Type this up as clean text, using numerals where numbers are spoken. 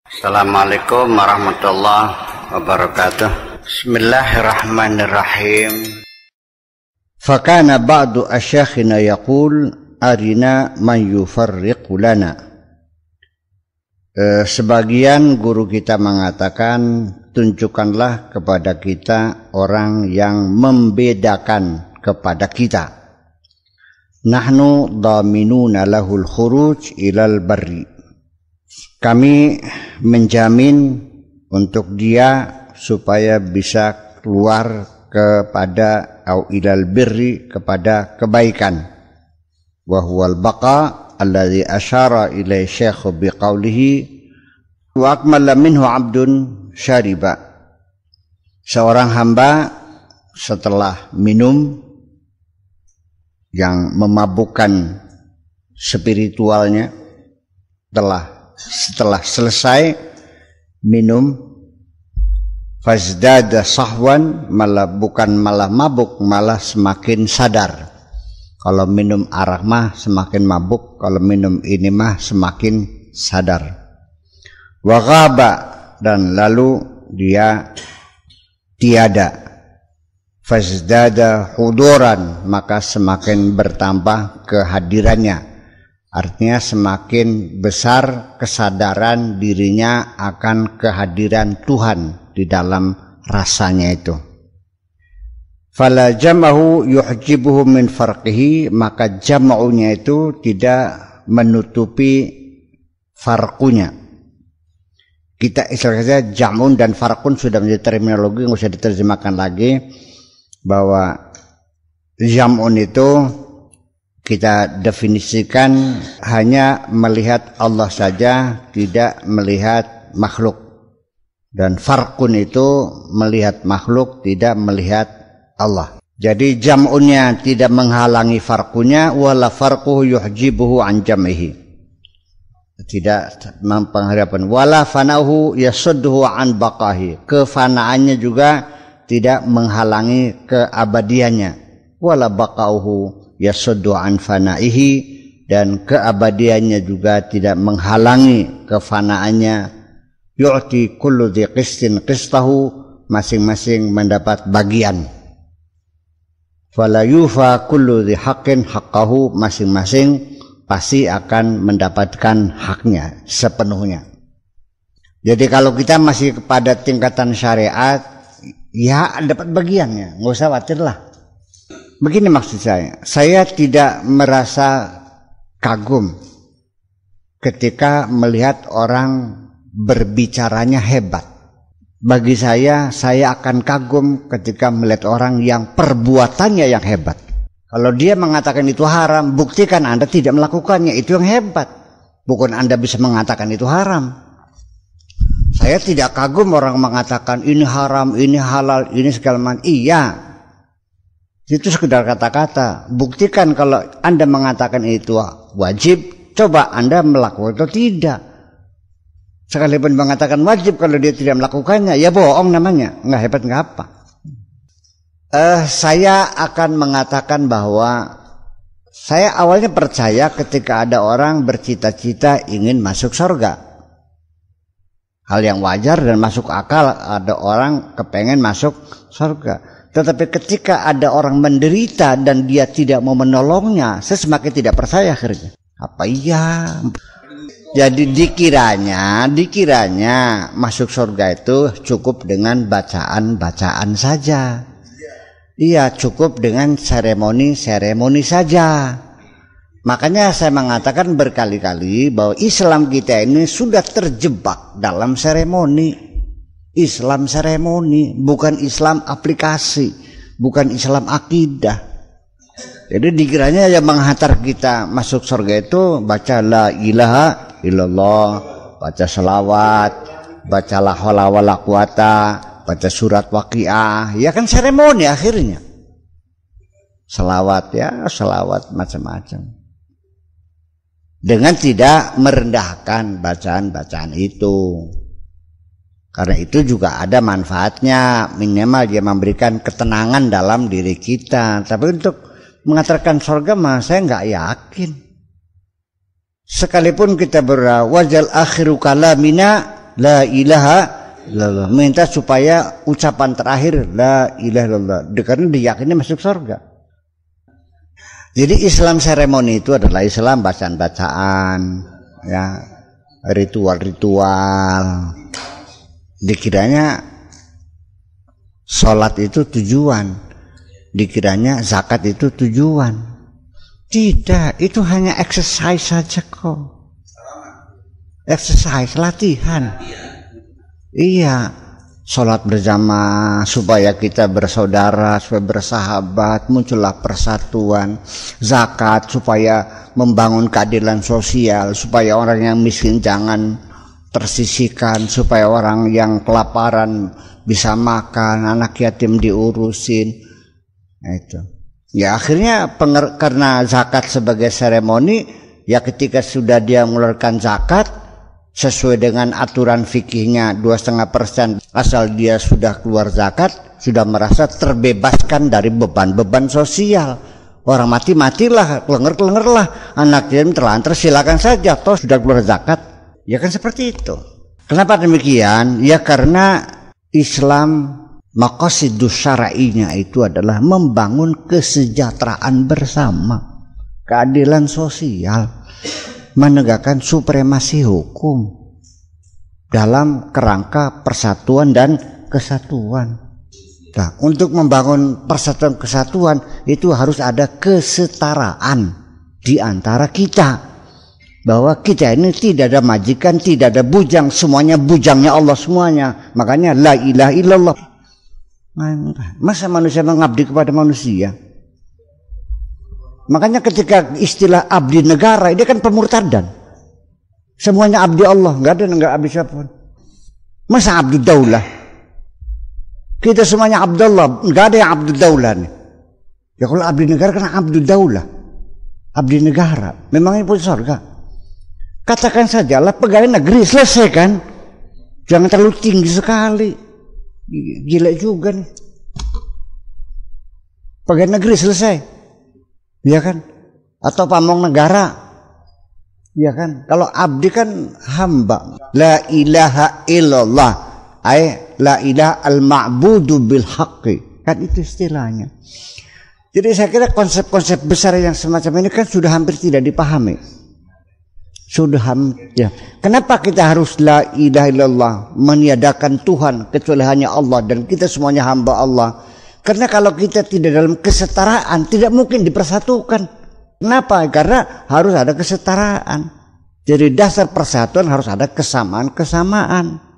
Assalamualaikum warahmatullahi wabarakatuh. Bismillahirrahmanirrahim. Fakana ba'du asyakhina yaqul arina man yufarriqu lana. Sebagian guru kita mengatakan, tunjukkanlah kepada kita orang yang membedakan kepada kita. Nahnu dhaminuna lahul khuruj ilal barri. Kami menjamin untuk dia supaya bisa keluar kepada au ilal birri, kepada kebaikan. Wa huwal baqa alladhi asyara ilai syekh biqaulihi wa akmala minhu abdun syariba. Seorang hamba setelah minum yang memabukkan spiritualnya, setelah selesai minum, fazdada sahwan, bukan malah mabuk, malah semakin sadar. Kalau minum arak mah semakin mabuk, kalau minum ini mah semakin sadar. Wa ghaba, dan lalu dia tiada. Fazdada huduran, maka semakin bertambah kehadirannya. Artinya semakin besar kesadaran dirinya akan kehadiran Tuhan di dalam rasanya itu. Fala jam'ahu yuhjibuhu min farqihi, maka jam'unya itu tidak menutupi farqunya. Kita istilahnya jam'un dan farqun sudah menjadi terminologi, nggak usah diterjemahkan lagi, bahwa jam'un itu kita definisikan hanya melihat Allah saja, tidak melihat makhluk. Dan farqun itu melihat makhluk, tidak melihat Allah. Jadi jam'unnya tidak menghalangi farqunya, wala farquhu yuhjibuhu an jam'ihi. Tidak mempengaruhi. Wala fanauhu yasudduhu an baqahi. Kefanaannya juga tidak menghalangi keabadiannya. Wala baqauhu yasuddu an fanaihi, dan keabadiannya juga tidak menghalangi kefanaannya. Yu'ti kullu dhi qistin qistahu, masing-masing mendapat bagian. Fala yufa kullu dhi haqqin haqqahu, masing-masing pasti akan mendapatkan haknya sepenuhnya. Jadi kalau kita masih kepada tingkatan syariat, ya dapat bagiannya, nggak usah khawatir lah. Begini maksud saya tidak merasa kagum ketika melihat orang berbicaranya hebat. Bagi saya akan kagum ketika melihat orang yang perbuatannya yang hebat. Kalau dia mengatakan itu haram, buktikan Anda tidak melakukannya, itu yang hebat. Bukan Anda bisa mengatakan itu haram. Saya tidak kagum orang mengatakan ini haram, ini halal, ini segala macam. Iya, itu sekedar kata-kata. Buktikan kalau Anda mengatakan itu wajib, coba Anda melakukan atau tidak. Sekalipun mengatakan wajib, kalau dia tidak melakukannya, ya bohong namanya, nggak hebat nggak apa. Saya akan mengatakan bahwa saya awalnya percaya ketika ada orang bercita-cita ingin masuk surga. Hal yang wajar dan masuk akal, ada orang kepengen masuk surga. Tetapi ketika ada orang menderita dan dia tidak mau menolongnya, saya semakin tidak percaya akhirnya. Apa iya? Jadi dikiranya masuk surga itu cukup dengan bacaan-bacaan saja. Iya, cukup dengan seremoni-seremoni saja. Makanya saya mengatakan berkali-kali bahwa Islam kita ini sudah terjebak dalam seremoni. Islam seremoni, bukan Islam aplikasi, bukan Islam akidah. Jadi dikiranya yang menghantar kita masuk surga itu baca la ilaha illallah, baca selawat, baca la haula wala quwata, baca surat Waqiah, ya kan seremoni akhirnya. Selawat ya, selawat macam-macam. Dengan tidak merendahkan bacaan-bacaan itu. Karena itu juga ada manfaatnya, minimal dia memberikan ketenangan dalam diri kita. Tapi untuk mengatakan surga mah saya nggak yakin. Sekalipun kita wajal akhiru kalamina la ilaha illallah. Minta supaya ucapan terakhir la ilaha illallah, karena diyakini masuk surga. Jadi Islam seremoni itu adalah Islam bacaan-bacaan, ya, ritual-ritual. Dikiranya sholat itu tujuan, dikiranya zakat itu tujuan. Tidak, itu hanya exercise saja kok. Exercise, latihan. Iya, sholat berjamaah supaya kita bersaudara, supaya bersahabat, muncullah persatuan. Zakat supaya membangun keadilan sosial, supaya orang yang miskin jangan tersisihkan, supaya orang yang kelaparan bisa makan, anak yatim diurusin. Nah, itu. Ya akhirnya karena zakat sebagai seremoni, ya ketika sudah dia mengeluarkan zakat sesuai dengan aturan fikihnya 2,5%, asal dia sudah keluar zakat, sudah merasa terbebaskan dari beban-beban sosial. Orang mati-matilah, kelenger-kelengerlah, anak yatim terlantar silakan saja, toh sudah keluar zakat. Ya kan seperti itu. Kenapa demikian? Ya karena Islam maqasidus syar'inya itu adalah membangun kesejahteraan bersama, keadilan sosial, menegakkan supremasi hukum dalam kerangka persatuan dan kesatuan. Nah, untuk membangun persatuan kesatuan itu harus ada kesetaraan di antara kita. Bahwa kita ini tidak ada majikan, tidak ada bujang, semuanya bujangnya Allah semuanya. Makanya la ilaha illallah. Masa manusia mengabdi kepada manusia? Makanya ketika istilah abdi negara, ini kan pemurtadan. Semuanya abdi Allah, nggak ada abdi siapapun. Masa abdi daulah? Kita semuanya Abdullah, nggak ada yang abdi daulah nih. Ya kalau abdi negara kan abdi daulah, abdi negara. Memangnya punya surga? Katakan sajalah pegawai negeri, selesai kan? Jangan terlalu tinggi sekali. Gila juga nih. Pegawai negeri selesai, ya kan? Atau pamong negara, ya kan? Kalau abdi kan hamba. La ilaha illallah, la ilaha al-ma'budu bil haqqi. Kan itu istilahnya. Jadi saya kira konsep-konsep besar yang semacam ini kan sudah hampir tidak dipahami. Ya. Kenapa kita harus la ilaha illallah, meniadakan Tuhan kecuali hanya Allah, dan kita semuanya hamba Allah? Karena kalau kita tidak dalam kesetaraan, tidak mungkin dipersatukan. Kenapa? Karena harus ada kesetaraan. Jadi dasar persatuan harus ada kesamaan-kesamaan.